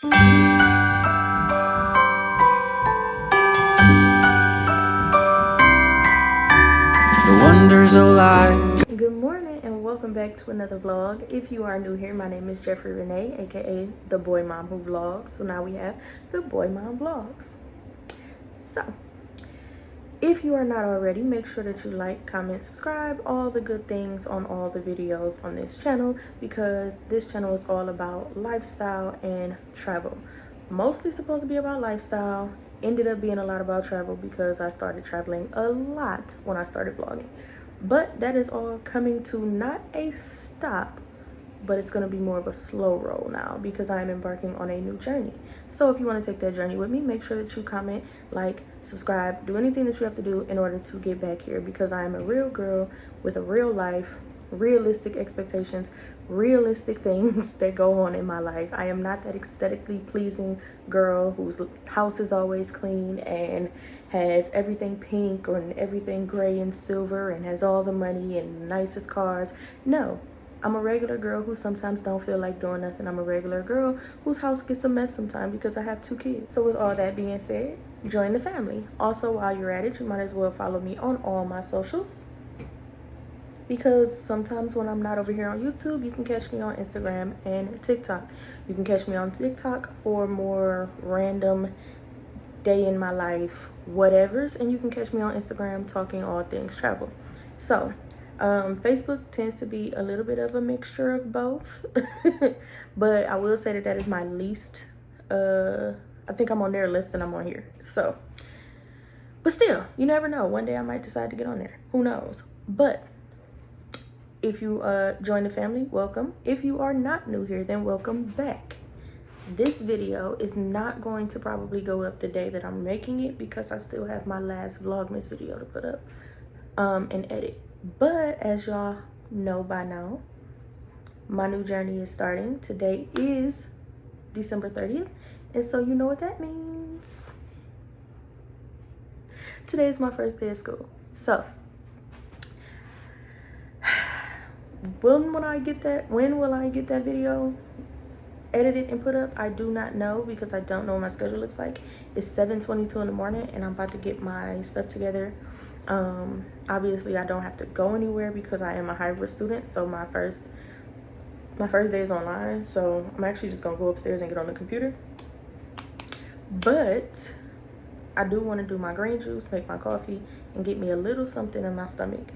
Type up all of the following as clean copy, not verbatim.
The wonders of life. Good morning and welcome back to another vlog. If you are new here, my name is Jeffrey Renee, aka the Boy Mom who vlogs. So now we have the Boy Mom vlogs. So if you are not already, make sure that you like, comment, subscribe, all the good things on all the videos on this channel, because this channel is all about lifestyle and travel. Mostly supposed to be about lifestyle, ended up being a lot about travel because I started traveling a lot when I started vlogging. But that is all coming to not a stop, but it's going to be more of a slow roll now because I am embarking on a new journey. So if you want to take that journey with me, make sure that you comment, like, subscribe, do anything that you have to do in order to get back here, because I am a real girl with a real life, realistic expectations, realistic things that go on in my life. I am not that aesthetically pleasing girl whose house is always clean and has everything pink or everything gray and silver and has all the money and nicest cars. No, I'm a regular girl who sometimes don't feel like doing nothing. I'm a regular girl whose house gets a mess sometimes because I have 2 kids. So with all that being said, join the family. Also, while you're at it, you might as well follow me on all my socials, because sometimes when I'm not over here on YouTube, you can catch me on Instagram and TikTok. You can catch me on TikTok for more random day in my life whatevers, and you can catch me on Instagram talking all things travel. So Facebook tends to be a little bit of a mixture of both. But I will say that that is my least, I think I'm on there less than I'm on here. So, but still, you never know, one day I might decide to get on there, who knows. But if you join the family, welcome. If you are not new here, then welcome back. This video is not going to probably go up the day that I'm making it because I still have my last Vlogmas video to put up and edit. But as y'all know by now, my new journey is starting. Today is December 30th, and so you know what that means. Today is my first day of school. So when will I get that video edited and put up? I do not know, because I don't know what my schedule looks like. It's 7:22 in the morning and I'm about to get my stuff together. Obviously I don't have to go anywhere because I am a hybrid student, so my first day is online, so I'm actually just gonna go upstairs and get on the computer. But I do want to do my green juice, make my coffee, and get me a little something in my stomach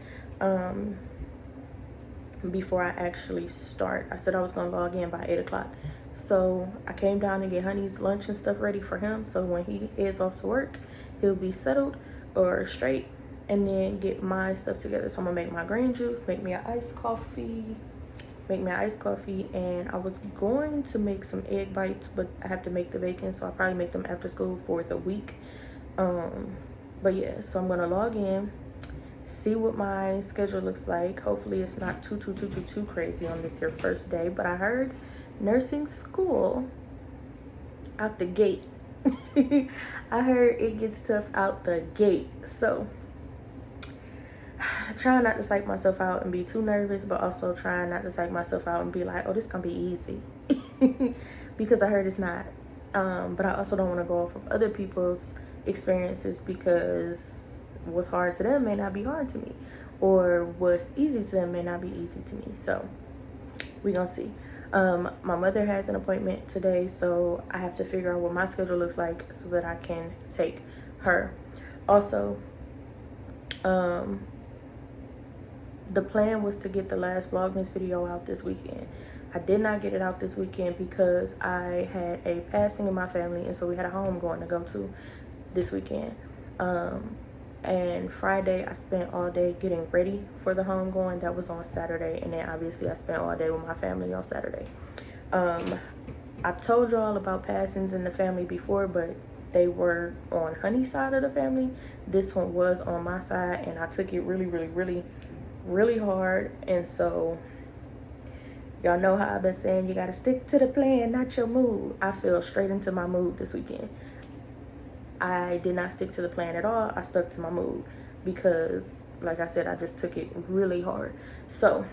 before I actually start. I said I was gonna log in by 8 o'clock. So I came down to get Honey's lunch and stuff ready for him, so when he heads off to work, he'll be settled or straight, and then get my stuff together. So I'm gonna make my green juice, make me an iced coffee, and I was going to make some egg bites, but I have to make the bacon, so I'll probably make them after school for the week. But yeah, so I'm gonna log in, see what my schedule looks like. Hopefully it's not too crazy on this here first day, but I heard nursing school out the gate. I heard it gets tough out the gate, so trying not to psych myself out and be too nervous, but also trying not to psych myself out and be like, oh, this gonna be easy. Because I heard it's not. But I also don't want to go off of other people's experiences, because what's hard to them may not be hard to me, or what's easy to them may not be easy to me. So we gonna see. My mother has an appointment today, so I have to figure out what my schedule looks like so that I can take her. Also, the plan was to get the last Vlogmas video out this weekend. I did not get it out this weekend because I had a passing in my family, and so we had a home going to go to this weekend. And Friday I spent all day getting ready for the home going. That was on Saturday, and then obviously I spent all day with my family on Saturday. I've told y'all about passings in the family before, but they were on Honey's side of the family. This one was on my side, and I took it really hard. And so y'all know how I've been saying, you gotta stick to the plan, not your mood. I fell straight into my mood this weekend. I did not stick to the plan at all. I stuck to my mood because, like I said, I just took it really hard. So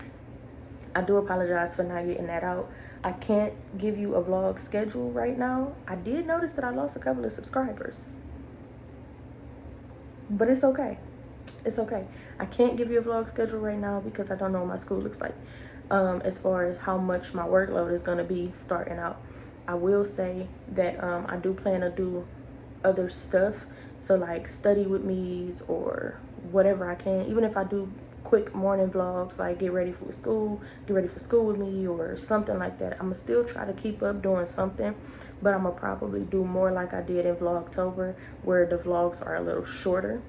I do apologize for not getting that out. I can't give you a vlog schedule right now. I did notice that I lost a couple of subscribers, but it's okay. It's okay. I can't give you a vlog schedule right now because I don't know what my school looks like, as far as how much my workload is going to be starting out. I will say that I do plan to do other stuff, so like study with me's or whatever I can, even if I do quick morning vlogs, like get ready for school with me or something like that. I'm gonna still try to keep up doing something, but I'm gonna probably do more like I did in Vlogtober, where the vlogs are a little shorter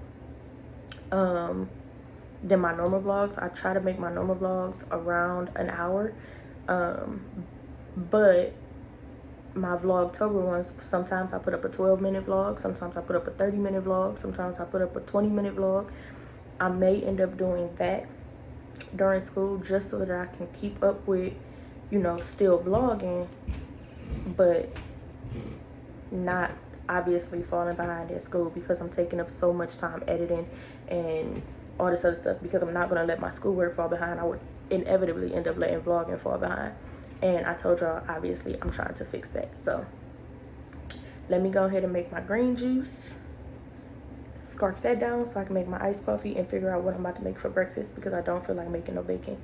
than my normal vlogs. I try to make my normal vlogs around an hour, but my Vlogtober ones, sometimes I put up a 12-minute vlog, sometimes I put up a 30-minute vlog, sometimes I put up a 20-minute vlog. I may end up doing that during school just so that I can keep up with, you know, still vlogging, but not obviously falling behind at school, because I'm taking up so much time editing and all this other stuff, because I'm not going to let my schoolwork fall behind. I would inevitably end up letting vlogging fall behind. And I told y'all, obviously, I'm trying to fix that. So let me go ahead and make my green juice, scarf that down so I can make my iced coffee and figure out what I'm about to make for breakfast, because I don't feel like making no bacon,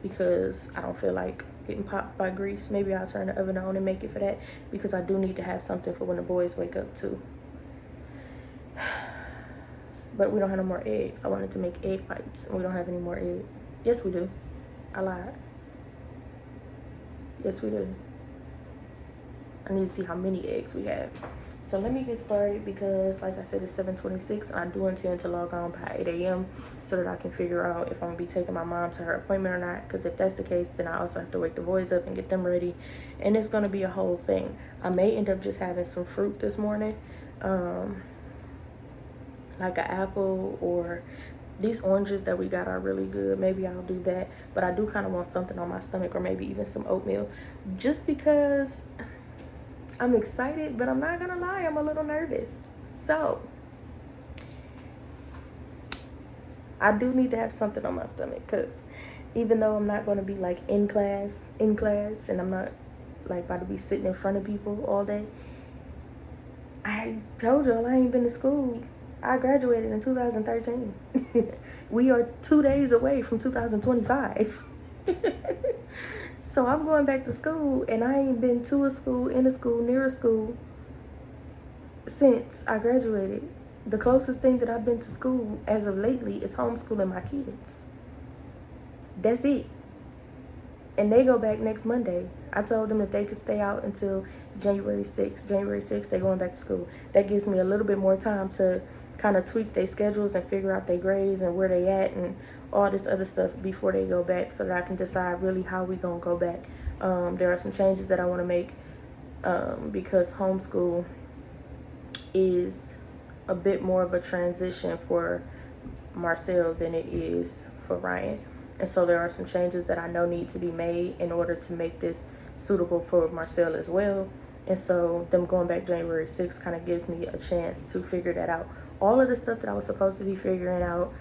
because I don't feel like getting popped by grease. Maybe I'll turn the oven on and make it for that, because I do need to have something for when the boys wake up too. But we don't have no more eggs. I wanted to make egg whites, and we don't have any more eggs. Yes, we do. I lied. Yes, we do. I need to see how many eggs we have. So let me get started, because like I said, it's 7:26, and I do intend to log on by 8 a.m. so that I can figure out if I'm gonna be taking my mom to her appointment or not, because if that's the case, then I also have to wake the boys up and get them ready, and it's gonna be a whole thing. I may end up just having some fruit this morning, like an apple, or these oranges that we got are really good. Maybe I'll do that, but I do kind of want something on my stomach, or maybe even some oatmeal, just because I'm excited, but I'm not gonna lie, I'm a little nervous. So I do need to have something on my stomach, because even though I'm not gonna be like in class, and I'm not like about to be sitting in front of people all day, I told y'all I ain't been to school. I graduated in 2013. We are 2 days away from 2025. So I'm going back to school, and I ain't been to a school, in a school, near a school since I graduated. The closest thing that I've been to school as of lately is homeschooling my kids. That's it. And they go back next Monday. I told them that they could stay out until January 6th. January 6th, they're going back to school. That gives me a little bit more time to kind of tweak their schedules and figure out their grades and where they at and all this other stuff before they go back, so that I can decide really how we gonna go back. There are some changes that I want to make, because homeschool is a bit more of a transition for Marcel than it is for Ryan. And so there are some changes that I know need to be made in order to make this suitable for Marcel as well. And so them going back January 6th kind of gives me a chance to figure that out. All of the stuff that I was supposed to be figuring out,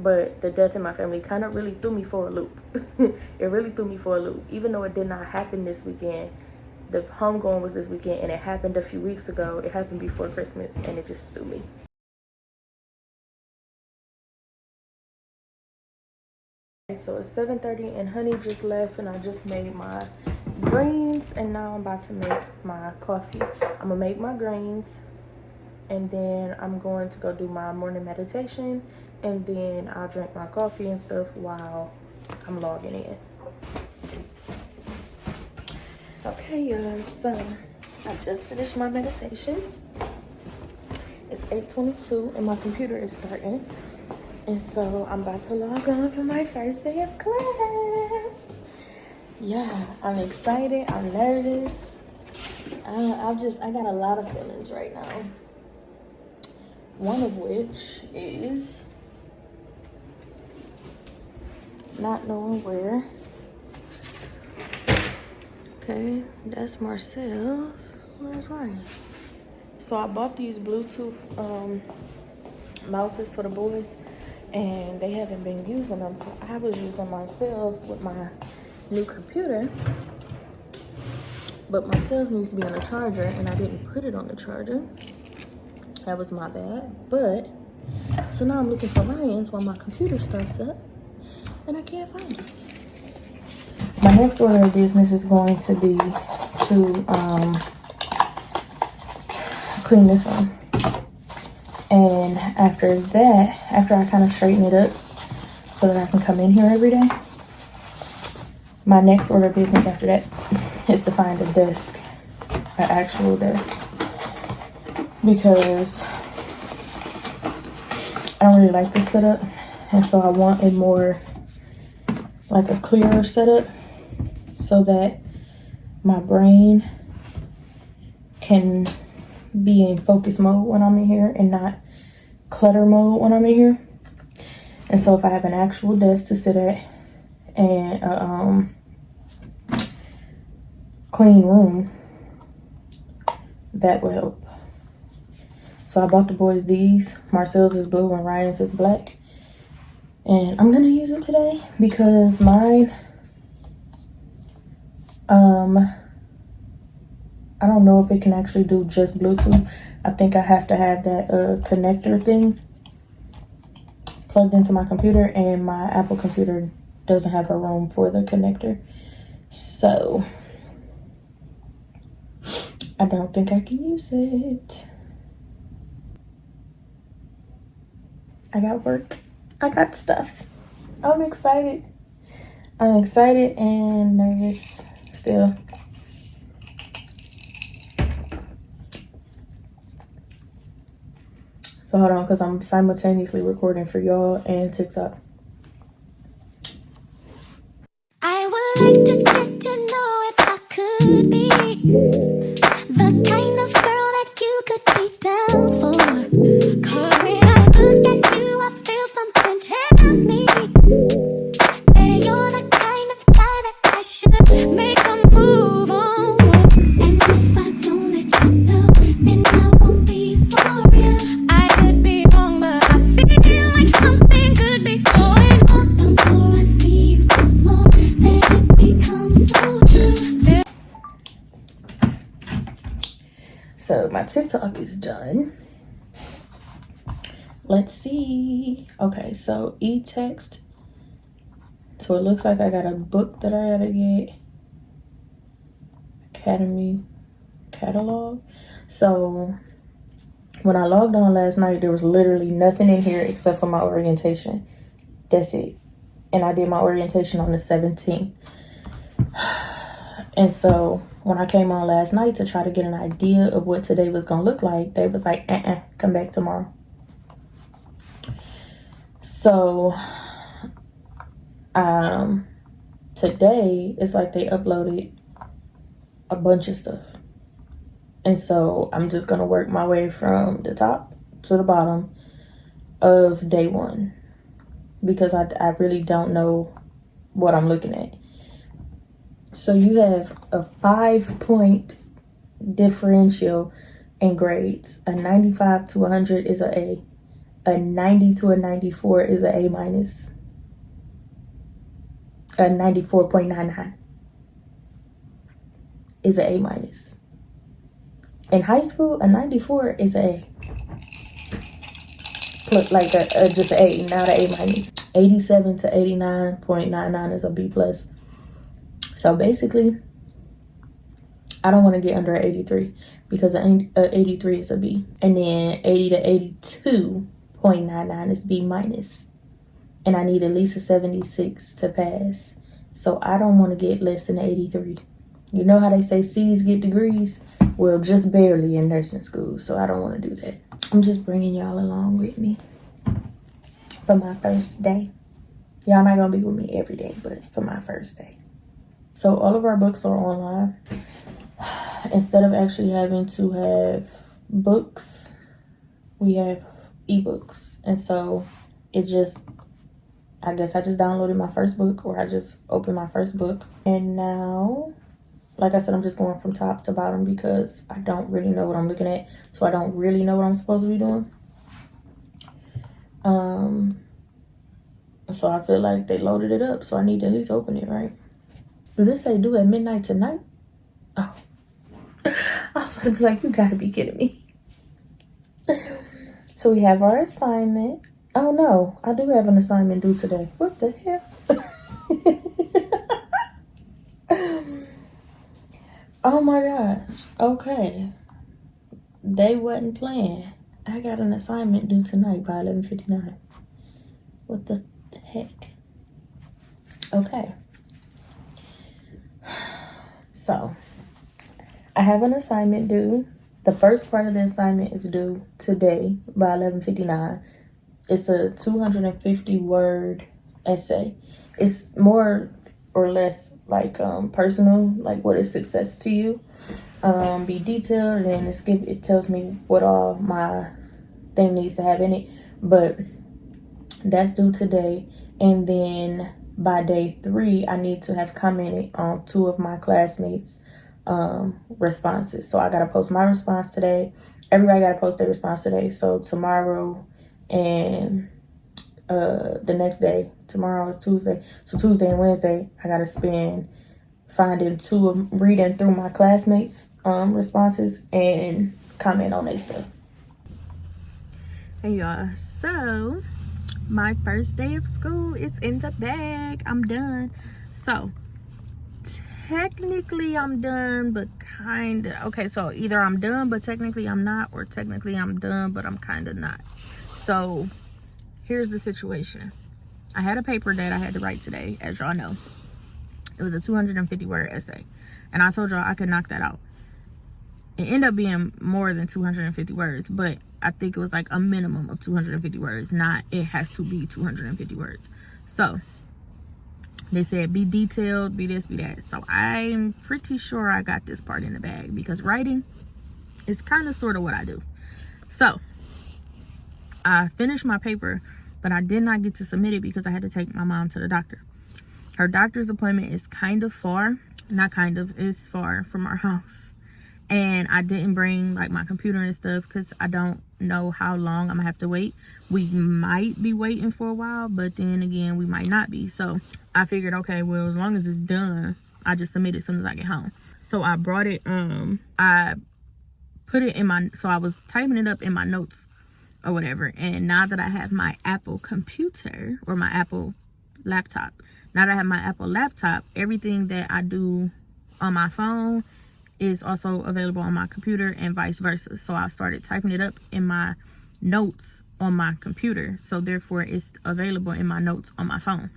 but the death in my family kind of really threw me for a loop. It really threw me for a loop. Even though it did not happen this weekend, the homegoing was this weekend, and it happened a few weeks ago. It happened before Christmas, and it just threw me. So it's 7:30, and honey just left, and I just made my greens, and now I'm about to make my coffee. I'm gonna make my greens, and then I'm going to go do my morning meditation, and then I'll drink my coffee and stuff while I'm logging in. Okay, so I just finished my meditation. It's 8:22, and my computer is starting. And so I'm about to log on for my first day of class. Yeah, I'm excited. I'm nervous. I got a lot of feelings right now. One of which is not knowing where. Okay, that's Marcel's. Where's Ryan? So I bought these Bluetooth mouses for the boys, and they haven't been using them, so I was using Marcel's with my new computer, But Marcel's needs to be on the charger, and I didn't put it on the charger. That was my bad. But so now I'm looking for Ryan's while my computer starts up, and I can't find it. My next order of business is going to be to clean this room. And after that, after I kind of straighten it up so that I can come in here every day, my next order of business after that is to find a desk, an actual desk, because I don't really like this setup, and so I want a more like a clearer setup so that my brain can be in focus mode when I'm in here and not clutter mode when I'm in here. And so if I have an actual desk to sit at and a clean room, that will help. So I bought the boys these. Marcel's is blue and Ryan's is black. And I'm gonna use it today because mine, I don't know if it can actually do just Bluetooth. I think I have to have that connector thing plugged into my computer, and my Apple computer doesn't have a room for the connector. So I don't think I can use it. I got work. I got stuff. I'm excited. I'm excited and nervous still. So hold on, because I'm simultaneously recording for y'all and TikTok. I would like to get to know if I could be the kind of girl that you could be down for. 'Cause when I look at you, I feel something tell me that you're the kind of guy that I should make a move on. And if I don't let you know, then I won't be for real. I could be wrong, but I feel like something could be going on. The more I see you, the more that it becomes so true. So my TikTok is done. Let's see. Okay, so e-text. So it looks like I got a book that I gotta get. Academy catalog. So when I logged on last night, there was literally nothing in here except for my orientation. That's it. And I did my orientation on the 17th. And so when I came on last night to try to get an idea of what today was gonna look like, they was like, come back tomorrow. So today it's like they uploaded a bunch of stuff. And so I'm just gonna work my way from the top to the bottom of day one, because I really don't know what I'm looking at. So you have a 5-point differential in grades. A 95 to 100 is a A. A 90 to a 94 is a A minus. A 94.99 is a A minus. In high school, a 94 is a like just an A, not an A minus. 87 to 89.99 is a B plus. So basically, I don't want to get under an 83 because an 83 is a B. And then 80 to 82.99 is B minus. And I need at least a 76 to pass. So I don't want to get less than 83. You know how they say C's get degrees? Well, just barely in nursing school. So I don't want to do that. I'm just bringing y'all along with me for my first day. Y'all not going to be with me every day, but for my first day. So all of our books are online. Instead of actually having to have books, we have ebooks. And so it just, I guess I just downloaded my first book, or I just opened my first book. And now, like I said, I'm just going from top to bottom because I don't really know what I'm looking at. So I don't really know what I'm supposed to be doing. So I feel like they loaded it up. So I need to at least open it, right? Do this say due at midnight tonight? Oh, I was going to be like, you gotta be kidding me. So we have our assignment. Oh no, I do have an assignment due today. What the hell? Oh my gosh. Okay. They wasn't playing. I got an assignment due tonight by 11:59. What the heck? Okay. So, I have an assignment due. The first part of the assignment is due today by 11:59. It's a 250 word essay. It's more or less like personal, like what is success to you. Be detailed, and it tells me what all my thing needs to have in it. But that's due today, and then by day 3 I need to have commented on 2 of my classmates responses. So I gotta post my response today. Everybody gotta post their response today. So tomorrow and the next day, tomorrow is Tuesday, so Tuesday and Wednesday I gotta spend reading through my classmates responses and comment on their stuff. Hey y'all, so my first day of school is in the bag. I'm done. So technically I'm done, but kind of. Okay, so either I'm done, but technically I'm not, or technically I'm done, but I'm kind of not. So here's the situation. I had a paper that I had to write today, as y'all know. It was a 250 word essay. And I told y'all I could knock that out. It ended up being more than 250 words, but I think it was like a minimum of 250 words, not it has to be 250 words. So they said be detailed, be this, be that. So I'm pretty sure I got this part in the bag, because writing is kind of sort of what I do. So I finished my paper, but I did not get to submit it because I had to take my mom to the doctor. Her doctor's appointment is kind of far. Not kind of, it's far from our house. And I didn't bring like my computer and stuff because I don't know how long I'm gonna have to wait. We might be waiting for a while, but then again, we might not be. So I figured, okay, well, as long as it's done, I just submit it as soon as I get home. So I brought it, I put it in so I was typing it up in my notes or whatever. And now that I have my Apple computer, or my Apple laptop, everything that I do on my phone is also available on my computer, and vice versa. So I started typing it up in my notes on my computer, so therefore it's available in my notes on my phone.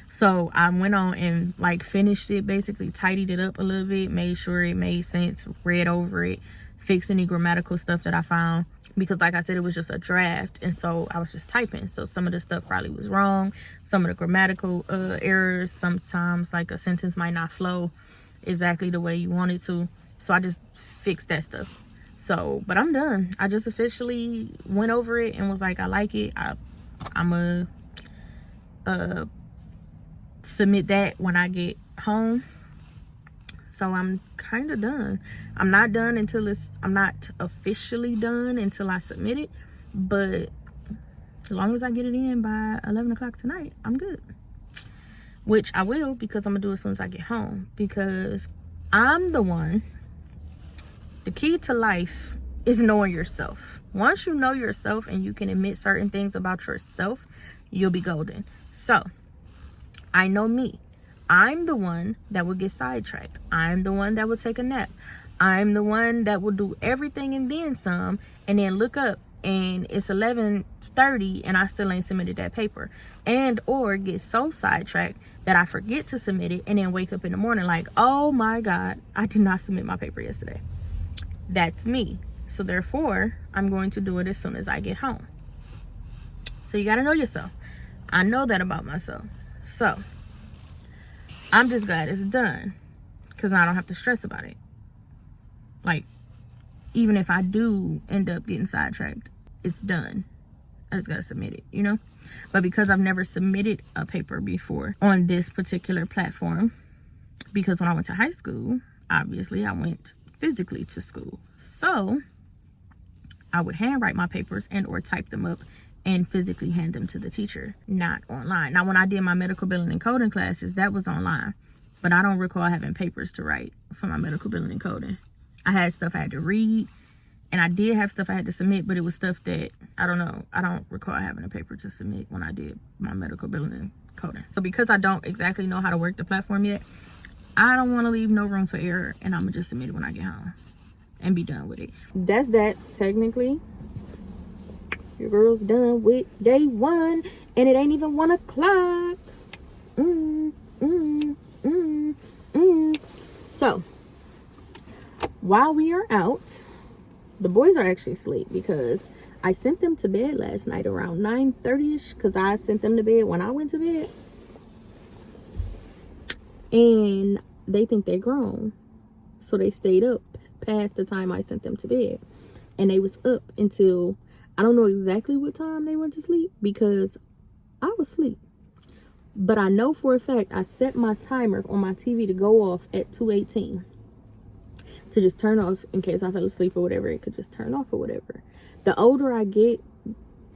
So I went on and like finished it, basically tidied it up a little bit, made sure it made sense, read over it, fixed any grammatical stuff that I found, because like I said, it was just a draft, and so I was just typing, so some of the stuff probably was wrong, some of the grammatical errors, sometimes like a sentence might not flow exactly the way you want it to, so I just fixed that stuff. So, but I'm done. I just officially went over it and was like, I like it. I'm gonna submit that when I get home. So I'm kind of done. I'm not done until I'm not officially done until I submit it, but as long as I get it in by 11 o'clock tonight, I'm good. Which I will, because I'm gonna do it as soon as I get home, because I'm the one. The key to life is knowing yourself. Once you know yourself and you can admit certain things about yourself, you'll be golden. So I know me. I'm the one that will get sidetracked. I'm the one that will take a nap. I'm the one that will do everything and then some, and then look up and it's 11:30 and I still ain't submitted that paper, and or get so sidetracked that I forget to submit it and then wake up in the morning like, oh my God, I did not submit my paper yesterday. That's me. So therefore, I'm going to do it as soon as I get home. So you got to know yourself. I know that about myself. So I'm just glad it's done, because I don't have to stress about it. Like, even if I do end up getting sidetracked, it's done. I just gotta submit it, you know? But because I've never submitted a paper before on this particular platform, because when I went to high school, obviously I went physically to school. So I would handwrite my papers and or type them up and physically hand them to the teacher, not online. Now, when I did my medical billing and coding classes, that was online, but I don't recall having papers to write for my medical billing and coding. I had stuff I had to read, and I did have stuff I had to submit, but it was stuff that, I don't know, I don't recall having a paper to submit when I did my medical billing and coding. So because I don't exactly know how to work the platform yet, I don't want to leave no room for error, and I'm gonna just submit it when I get home and be done with it. That's that. Technically, your girl's done with day 1, and it ain't even 1 o'clock. So while we are out, the boys are actually asleep because I sent them to bed last night around 9:30ish, because I sent them to bed when I went to bed, and they think they're grown, so they stayed up past the time I sent them to bed, and they was up until, I don't know exactly what time they went to sleep because I was asleep, but I know for a fact I set my timer on my TV to go off at 2:18 to just turn off in case I fell asleep or whatever. It could just turn off or whatever. The older I get,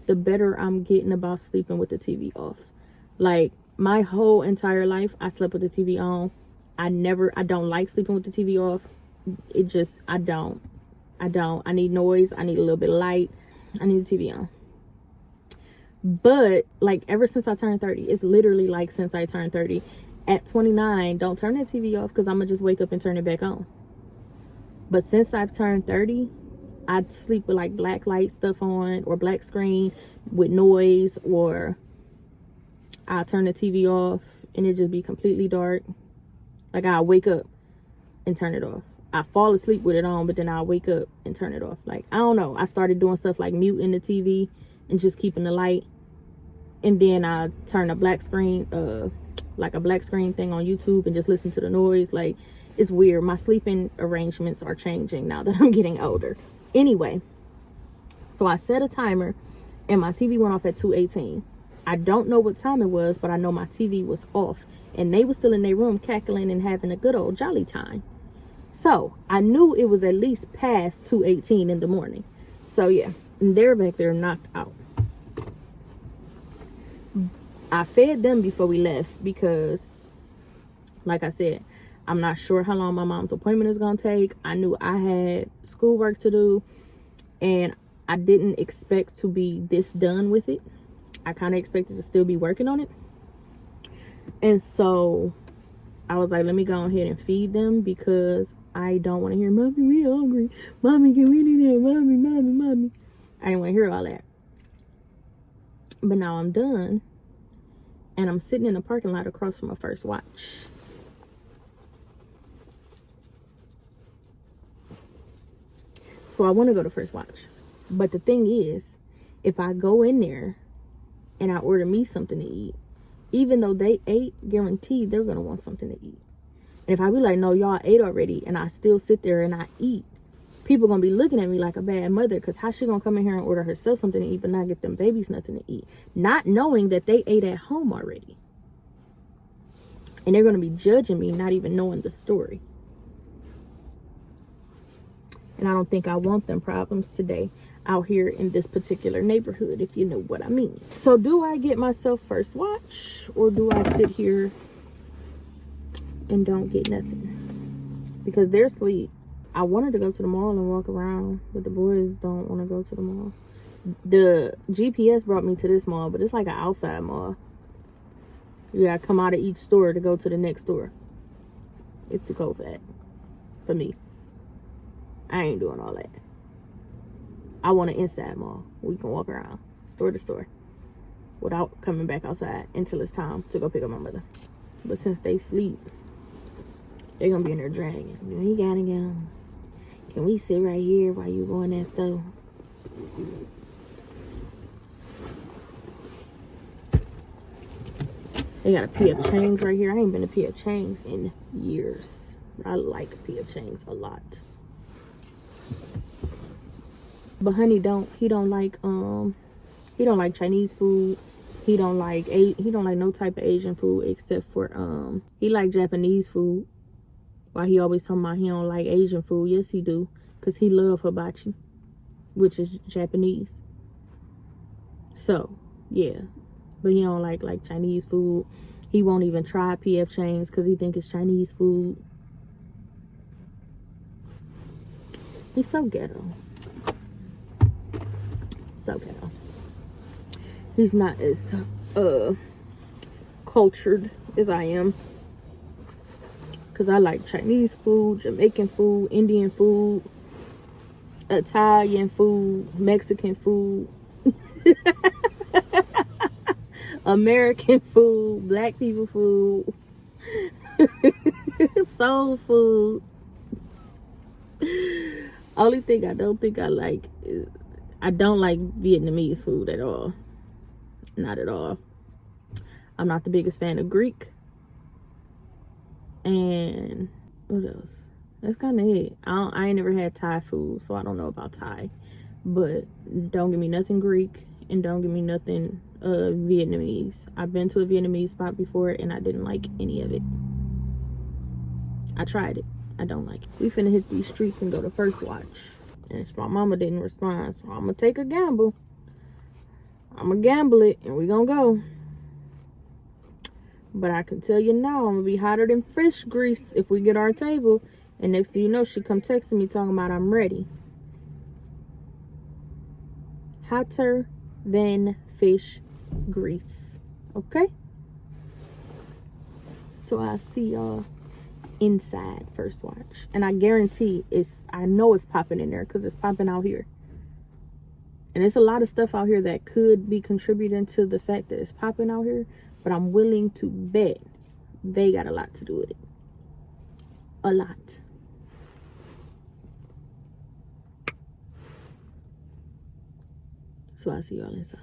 the better I'm getting about sleeping with the TV off. Like, my whole entire life, I slept with the TV on. I don't like sleeping with the TV off. It just, I don't. I need noise. I need a little bit of light. I need the TV on. But, like, ever since I turned 30, it's literally like since I turned 30. At 29, don't turn that TV off, because I'm going to just wake up and turn it back on. But since I've turned 30, I'd sleep with, like, black light stuff on, or black screen with noise, or I'll turn the TV off and it just be completely dark. Like, I'll wake up and turn it off. I fall asleep with it on, but then I'll wake up and turn it off. Like, I don't know. I started doing stuff like muting the TV and just keeping the light. And then I turn a black screen, like a black screen thing on YouTube, and just listen to the noise. Like, it's weird. My sleeping arrangements are changing now that I'm getting older. Anyway, so I set a timer and my TV went off at 2:18. I don't know what time it was, but I know my TV was off, and they were still in their room cackling and having a good old jolly time. So I knew it was at least past 2:18 in the morning. So yeah, and they're back there knocked out. I fed them before we left because, like I said, I'm not sure how long my mom's appointment is going to take. I knew I had schoolwork to do, and I didn't expect to be this done with it. I kind of expected to still be working on it. And so I was like, let me go ahead and feed them, because I don't want to hear, Mommy, we hungry. Mommy, can we do that? Mommy. I didn't want to hear all that. But now I'm done, and I'm sitting in the parking lot across from my first watch. So I want to go to First Watch. But the thing is, if I go in there and I order me something to eat, even though they ate, guaranteed they're going to want something to eat. And if I be like, no, y'all ate already, and I still sit there and I eat, people going to be looking at me like a bad mother, because how she going to come in here and order herself something to eat but not get them babies nothing to eat? Not knowing that they ate at home already. And they're going to be judging me, not even knowing the story. And I don't think I want them problems today out here in this particular neighborhood, if you know what I mean. So do I get myself First Watch, or do I sit here and don't get nothing? Because they're asleep. I wanted to go to the mall and walk around, but the boys don't want to go to the mall. The GPS brought me to this mall, but it's like an outside mall. You gotta come out of each store to go to the next store. It's too cold for that. For me. I ain't doing all that. I want an inside mall where we can walk around store to store without coming back outside until it's time to go pick up my mother. But since they sleep, they're gonna be in there dragging. We gotta go. Can we sit right here while you go in that store? They got a P.F. Chang's right here. I ain't been to P.F. Chang's in years. I like P.F. Chang's a lot. But honey he don't like Chinese food. He don't like no type of Asian food except for he like Japanese food. Why he always talking about he don't like Asian food? Yes, he do, cause he love hibachi, which is Japanese. So yeah, but he don't like Chinese food. He won't even try P.F. Chang's cause he think it's Chinese food. He's so ghetto. So ghetto. He's not as cultured as I am. Because I like Chinese food, Jamaican food, Indian food, Italian food, Mexican food, American food, black people food, soul food. Only thing I don't think I like is I don't like Vietnamese food at all. Not at all. I'm not the biggest fan of Greek. And what else? That's kind of it. I ain't never had Thai food, so I don't know about Thai. But don't give me nothing Greek and don't give me nothing Vietnamese. I've been to a Vietnamese spot before and I didn't like any of it. I tried it. I don't like it. We finna hit these streets and go to First Watch. And my mama didn't respond, so I'm gonna take a gamble. I'm gonna gamble it and we gonna go. But I can tell you now, I'm gonna be hotter than fish grease if we get our table. And next thing you know, she come texting me talking about I'm ready. Hotter than fish grease. Okay? So I'll see y'all inside First Watch. And I guarantee I know it's popping in there because it's popping out here. And there's a lot of stuff out here that could be contributing to the fact that it's popping out here. But I'm willing to bet they got a lot to do with it. A lot. So I'll see y'all inside.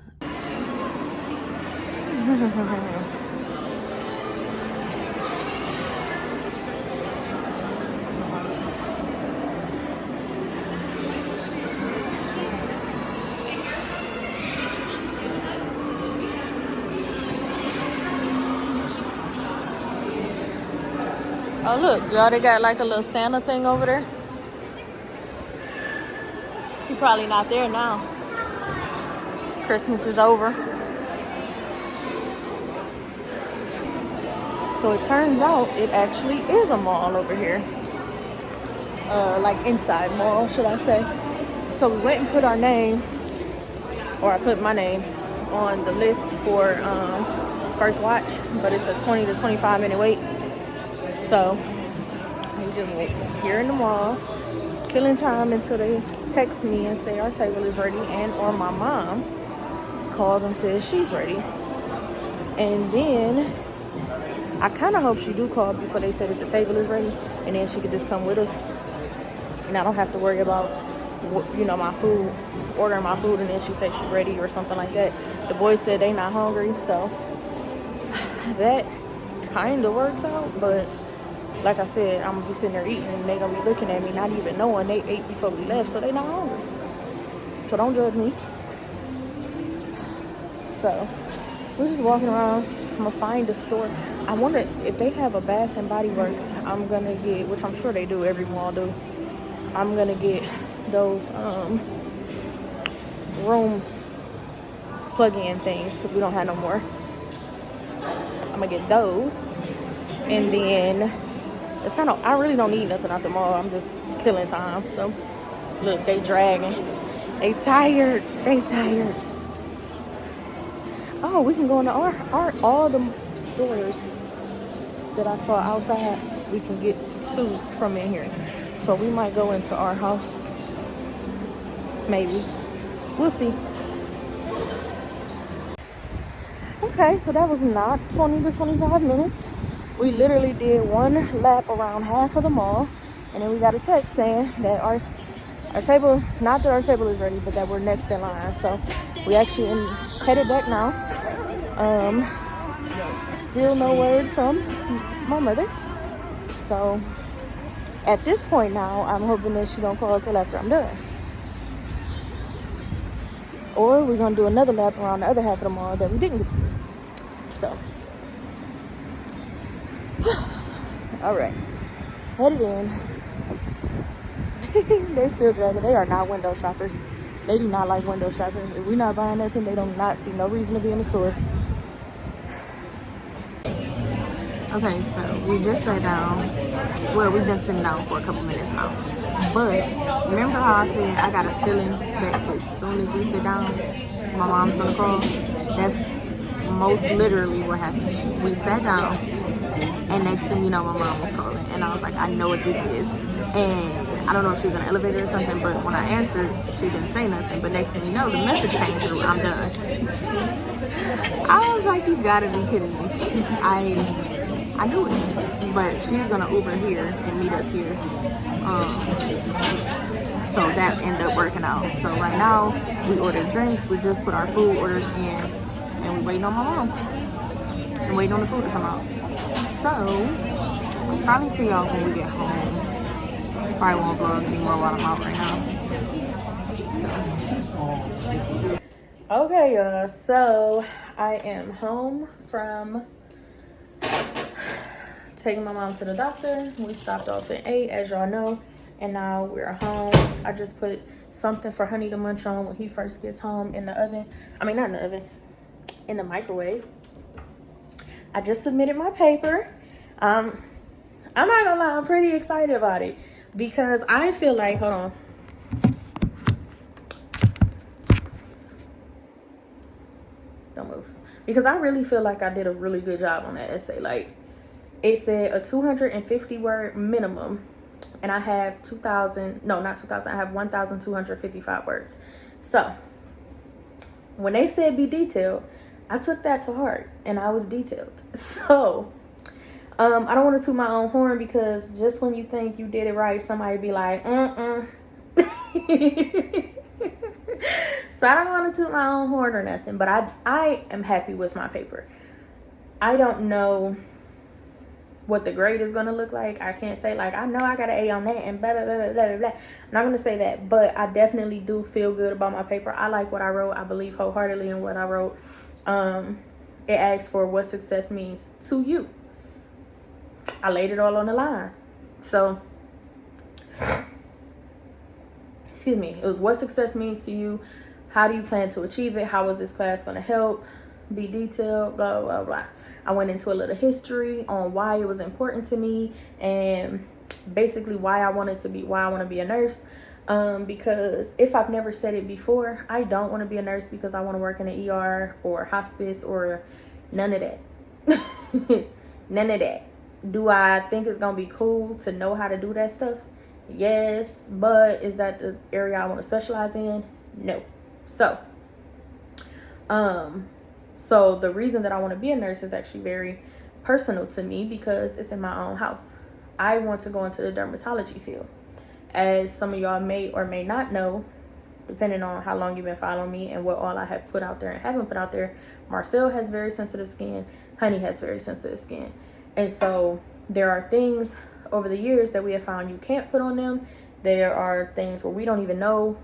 Oh look, y'all, they got like a little Santa thing over there. He probably not there now. Christmas is over. So it turns out it actually is a mall over here. Like inside mall, should I say. So we went and put our name, or I put my name on the list for First Watch, but it's a 20 to 25 minute wait. So we just wait here in the mall, killing time until they text me and say our table is ready, and or my mom calls and says she's ready. And then I kind of hope she do call before they say that the table is ready, and then she could just come with us, and I don't have to worry about, you know, my food, ordering my food, and then she said she's ready or something like that. The boys said they not hungry, so that kind of works out. But like I said, I'm gonna be sitting there eating and they gonna be looking at me not even knowing they ate before we left, so they not hungry. So don't judge me. So we're just walking around. I'm gonna find a store. I wonder if they have a Bath and Body Works. I'm gonna get, which I'm sure they do, every mall do. I'm gonna get those room plug-in things because we don't have no more. I'm gonna get those, and then it's kind of, I really don't need nothing at the mall. I'm just killing time. So look, they dragging. They tired. They tired. Oh, we can go into our all the stores that I saw outside. We can get to from in here. So we might go into our house. Maybe. We'll see. Okay, so that was not 20 to 25 minutes. We literally did one lap around half of the mall, and then we got a text saying that our table, not that our table is ready, but that we're next in line. So we actually headed back now. Still no word from my mother. So at this point now, I'm hoping that she don't call till after I'm done. Or we're gonna do another lap around the other half of the mall that we didn't get to see. So all right, headed in. They still dragging. They are not window shoppers. They do not like window shopping. If we're not buying nothing, they do not see no reason to be in the store. Okay, so we just sat down. Well, we've been sitting down for a couple minutes now. But remember how I said I got a feeling that as soon as we sit down, my mom's gonna call? That's most literally what happened. We sat down, and next thing you know, my mom was calling. And I was like, I know what this is. And I don't know if she was in an elevator or something, but when I answered, she didn't say nothing. But next thing you know, the message came through, I'm done. I was like, you gotta be kidding me. I knew it. But she's gonna Uber here and meet us here. So that ended up working out. So right now, we ordered drinks. We just put our food orders in, and we waiting on my mom. And waiting on the food to come out. So, I'll probably see y'all when we get home. Probably won't vlog anymore while I'm out right now. So. Okay, y'all. So, I am home from taking my mom to the doctor. We stopped off at 8, as y'all know. And now we're home. I just put something for Honey to munch on when he first gets home in the oven. I mean, not in the oven. In the microwave. I just submitted my paper. I'm not gonna lie, I'm pretty excited about it because I feel like, hold on. Don't move. Because I really feel like I did a really good job on that essay. Like, it said a 250 word minimum, and I have I have 1,255 words. So, when they said be detailed, I took that to heart, and I was detailed. So, I don't want to toot my own horn because just when you think you did it right, somebody be like, So I don't want to toot my own horn or nothing, but I am happy with my paper. I don't know what the grade is going to look like. I can't say like, I know I got an A on that and blah, blah, blah, blah, blah, blah. I'm not going to say that, but I definitely do feel good about my paper. I like what I wrote. I believe wholeheartedly in what I wrote. It asks for what success means to you. I laid it all on the line. So, excuse me. It was what success means to you. How do you plan to achieve it? How is this class going to help? Be detailed, blah, blah, blah. I went into a little history on why it was important to me and basically why I want to be a nurse. Because if I've never said it before, I don't want to be a nurse because I want to work in an ER or hospice or none of that. None of that. Do I think it's going to be cool to know how to do that stuff? Yes. But is that the area I want to specialize in? No. So the reason that I want to be a nurse is actually very personal to me because it's in my own house. I want to go into the dermatology field. As some of y'all may or may not know, depending on how long you've been following me and what all I have put out there and haven't put out there, Marcel has very sensitive skin. Honey has very sensitive skin. And so there are things over the years that we have found you can't put on them. There are things where we don't even know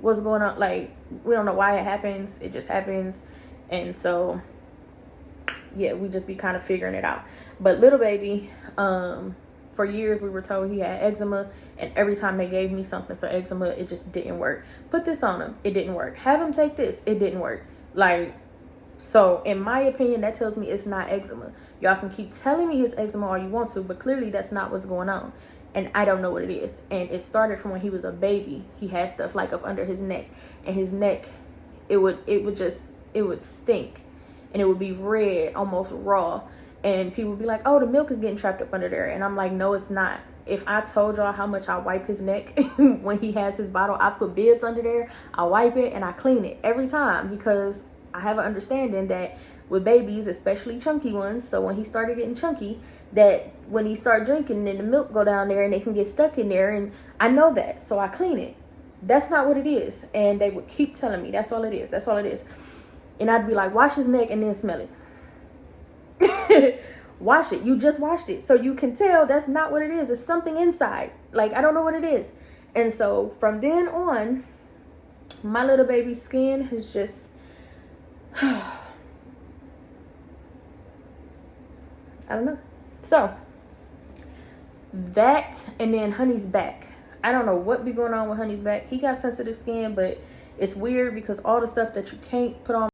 what's going on. Like, we don't know why it happens. It just happens. And so, yeah, we just be kind of figuring it out. But little baby, for years we were told he had eczema. And every time they gave me something for eczema, it just didn't work. Put this on him. It didn't work. Have him take this. It didn't work. Like, so in my opinion, that tells me it's not eczema. Y'all can keep telling me it's eczema all you want to, but clearly that's not what's going on. And I don't know what it is. And it started from when he was a baby. He had stuff like up under his neck. And his neck, it would stink. And it would be red, almost raw. And people would be like, oh, the milk is getting trapped up under there. And I'm like, no, it's not. If I told y'all how much I wipe his neck when he has his bottle, I put bibs under there, I wipe it, and I clean it every time because I have an understanding that with babies, especially chunky ones, so when he started getting chunky, that when he start drinking, then the milk go down there and they can get stuck in there, and I know that, so I clean it. That's not what it is. And they would keep telling me, that's all it is, that's all it is. And I'd be like, wash his neck and then smell it. Wash it. You just washed it. So you can tell that's not what it is. It's something inside. Like, I don't know what it is. And so from then on, my little baby's skin has just... I don't know. So that, and then Honey's back. I don't know what be going on with Honey's back. He got sensitive skin, but it's weird because all the stuff that you can't put on